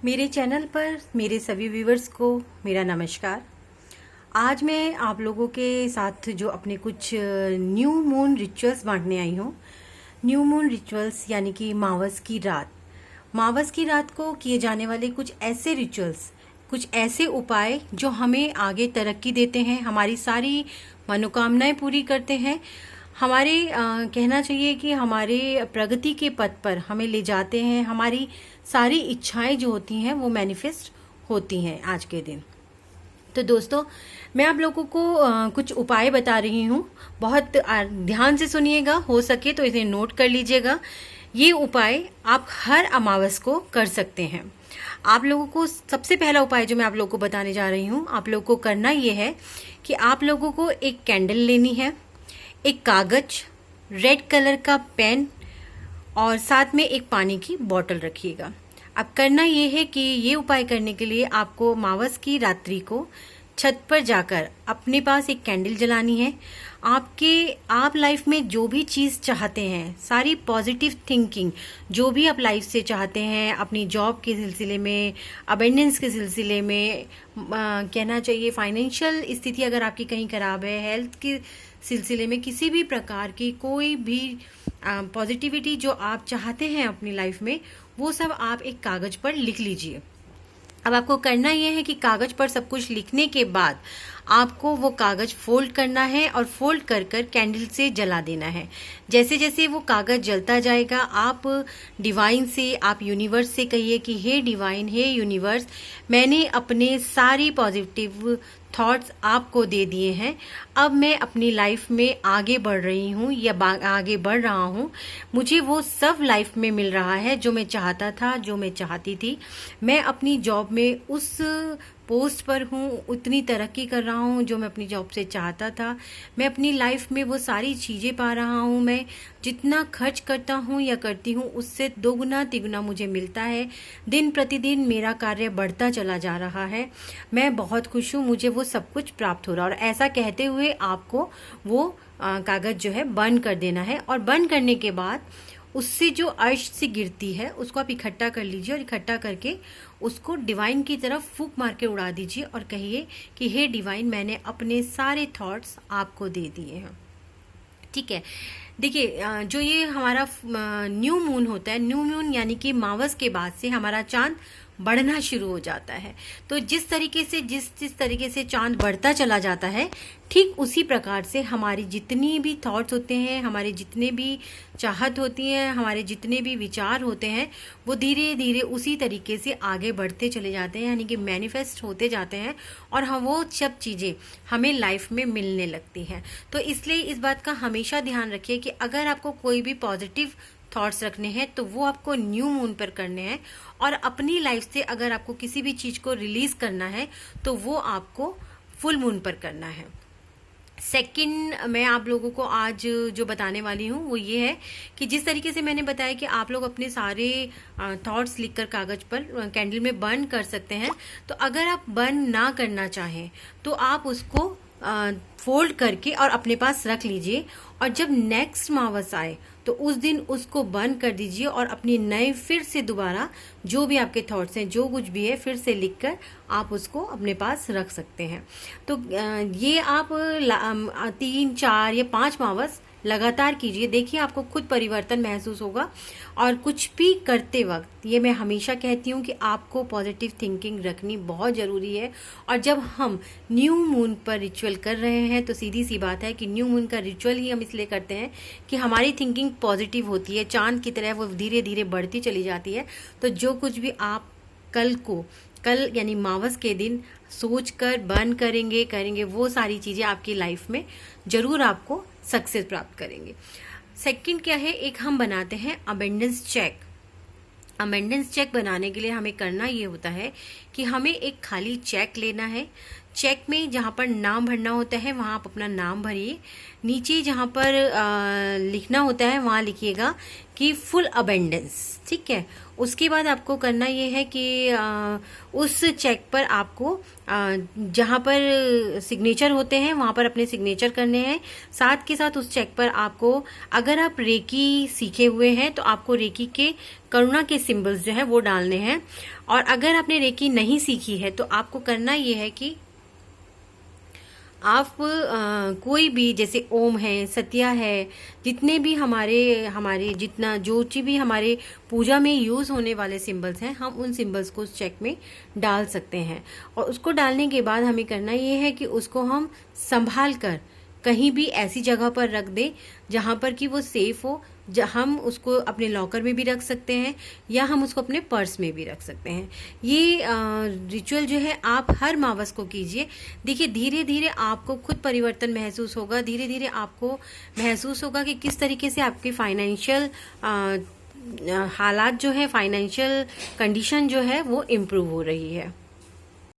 मेरे चैनल पर मेरे सभी व्यूवर्स को मेरा नमस्कार। आज मैं आप लोगों के साथ जो अपने कुछ न्यू मून रिचुअल्स बांटने आई हूँ। न्यू मून रिचुअल्स यानी कि मावस की रात। मावस की रात को किए जाने वाले कुछ ऐसे रिचुअल्स, कुछ ऐसे उपाय जो हमें आगे तरक्की देते हैं, हमारी सारी मनोकामनाएं पूरी करते हैं, हमारे कहना चाहिए कि हमारे प्रगति के पथ पर हमें ले जाते हैं। हमारी सारी इच्छाएं जो होती हैं वो मैनिफेस्ट होती हैं आज के दिन। तो दोस्तों, मैं आप लोगों को कुछ उपाय बता रही हूँ। बहुत ध्यान से सुनिएगा, हो सके तो इसे नोट कर लीजिएगा। ये उपाय आप हर अमावस को कर सकते हैं। आप लोगों को सबसे पहला उपाय जो मैं आप लोगों को बताने जा रही हूँ, आप लोगों को करना ये है कि आप लोगों को एक कैंडल लेनी है, एक कागज, रेड कलर का पेन और साथ में एक पानी की बोतल रखिएगा। अब करना ये है कि ये उपाय करने के लिए आपको मावस की रात्रि को छत पर जाकर अपने पास एक कैंडल जलानी है। आप लाइफ में जो भी चीज़ चाहते हैं, सारी पॉजिटिव थिंकिंग जो भी आप लाइफ से चाहते हैं, अपनी जॉब के सिलसिले में, अबेंडेंस के सिलसिले में, कहना चाहिए फाइनेंशियल स्थिति अगर आपकी कहीं खराब है, हेल्थ के सिलसिले में, किसी भी प्रकार की कोई भी पॉजिटिविटी जो आप चाहते हैं अपनी लाइफ में, वो सब आप एक कागज पर लिख लीजिए। अब आपको करना यह है कि कागज पर सब कुछ लिखने के बाद आपको वो कागज फोल्ड करना है और फोल्ड कर कर कैंडल से जला देना है। जैसे जैसे वो कागज जलता जाएगा, आप डिवाइन से, आप यूनिवर्स से कहिए कि हे डिवाइन, हे यूनिवर्स, मैंने अपने सारी पॉजिटिव थॉट्स आपको दे दिए हैं। अब मैं अपनी लाइफ में आगे बढ़ रही हूँ या आगे बढ़ रहा हूँ। मुझे वो सब लाइफ में मिल रहा है जो मैं चाहता था, जो मैं चाहती थी। मैं अपनी जॉब में उस पोस्ट पर हूँ, उतनी तरक्की कर रहा हूँ जो मैं अपनी जॉब से चाहता था। मैं अपनी लाइफ में वो सारी चीज़ें पा रहा हूँ। मैं जितना खर्च करता हूँ या करती हूँ उससे दोगुना तिगुना मुझे मिलता है। दिन प्रतिदिन मेरा कार्य बढ़ता चला जा रहा है। मैं बहुत खुश हूँ, मुझे वो सब कुछ प्राप्त हो रहा है। और ऐसा कहते हुए आपको वो कागज जो है बर्न कर देना है। और बर्न करने के बाद उससे जो अर्श से गिरती है उसको आप इकट्ठा कर लीजिए और इकट्ठा करके उसको डिवाइन की तरफ फूंक मार के उड़ा दीजिए और कहिए कि हे डिवाइन, मैंने अपने सारे थॉट्स आपको दे दिए हैं। ठीक है। देखिए, जो ये हमारा न्यू मून होता है, न्यू मून यानी कि मावस के बाद से हमारा चांद बढ़ना शुरू हो जाता है। तो जिस तरीके से चांद बढ़ता चला जाता है, ठीक उसी प्रकार से हमारी जितनी भी थॉट्स होते हैं, हमारे जितने भी चाहत होती है, हमारे जितने भी विचार होते हैं, वो धीरे धीरे उसी तरीके से आगे बढ़ते चले जाते हैं, यानी कि मैनिफेस्ट होते जाते हैं और हम वो सब चीज़ें हमें लाइफ में मिलने लगती हैं। तो इसलिए इस बात का हमेशा ध्यान रखिए कि अगर आपको कोई भी पॉजिटिव थॉट्स रखने हैं तो वो आपको न्यू मून पर करने हैं। और अपनी लाइफ से अगर आपको किसी भी चीज़ को रिलीज करना है तो वो आपको फुल मून पर करना है। सेकंड, मैं आप लोगों को आज जो बताने वाली हूँ वो ये है कि जिस तरीके से मैंने बताया कि आप लोग अपने सारे थॉट्स लिखकर कागज पर कैंडल में बर्न कर सकते हैं, तो अगर आप बर्न ना करना चाहें तो आप उसको फोल्ड करके और अपने पास रख लीजिए। और जब नेक्स्ट मावस आए तो उस दिन उसको बर्न कर दीजिए और अपनी नए फिर से दोबारा जो भी आपके थॉट्स हैं, जो कुछ भी है, फिर से लिखकर आप उसको अपने पास रख सकते हैं। तो ये आप 3, 4 या 5 मावस लगातार कीजिए। देखिए, आपको खुद परिवर्तन महसूस होगा। और कुछ भी करते वक्त ये मैं हमेशा कहती हूँ कि आपको पॉजिटिव थिंकिंग रखनी बहुत ज़रूरी है। और जब हम न्यू मून पर रिचुअल कर रहे हैं तो सीधी सी बात है कि न्यू मून का रिचुअल ही हम इसलिए करते हैं कि हमारी थिंकिंग पॉजिटिव होती है, चांद की तरह वो धीरे धीरे बढ़ती चली जाती है। तो जो कुछ भी आप कल यानी मावस के दिन सोचकर बर्न करेंगे वो सारी चीज़ें आपकी लाइफ में ज़रूर आपको सक्सेस प्राप्त करेंगे। सेकंड क्या है, एक हम बनाते हैं अबेंडेंस चेक। अबेंडेंस चेक बनाने के लिए हमें करना ये होता है कि हमें एक खाली चेक लेना है। चेक में जहाँ पर नाम भरना होता है वहाँ आप अपना नाम भरिए। नीचे जहाँ पर लिखना होता है वहाँ लिखिएगा कि फुल अबेंडेंस, ठीक है। उसके बाद आपको करना ये है कि उस चेक पर आपको जहाँ पर सिग्नेचर होते हैं वहाँ पर अपने सिग्नेचर करने हैं। साथ के साथ उस चेक पर आपको, अगर आप रेकी सीखे हुए हैं तो आपको रेकी के करुणा के सिंबल्स जो है वो डालने हैं। और अगर आपने रेकी नहीं सीखी है तो आपको करना ये है कि आप कोई भी, जैसे ओम है, सत्या है, जितने भी हमारे जितना जो चीज भी हमारे पूजा में यूज होने वाले सिंबल्स हैं, हम उन सिंबल्स को उस चेक में डाल सकते हैं। और उसको डालने के बाद हमें करना ये है कि उसको हम संभाल कर कहीं भी ऐसी जगह पर रख दें जहां पर कि वो सेफ हो। हम उसको अपने लॉकर में भी रख सकते हैं या हम उसको अपने पर्स में भी रख सकते हैं। ये रिचुअल जो है आप हर मावस को कीजिए। देखिए धीरे धीरे आपको खुद परिवर्तन महसूस होगा, धीरे धीरे आपको महसूस होगा कि किस तरीके से आपके फाइनेंशियल हालात जो है, फाइनेंशियल कंडीशन जो है वो इम्प्रूव हो रही है।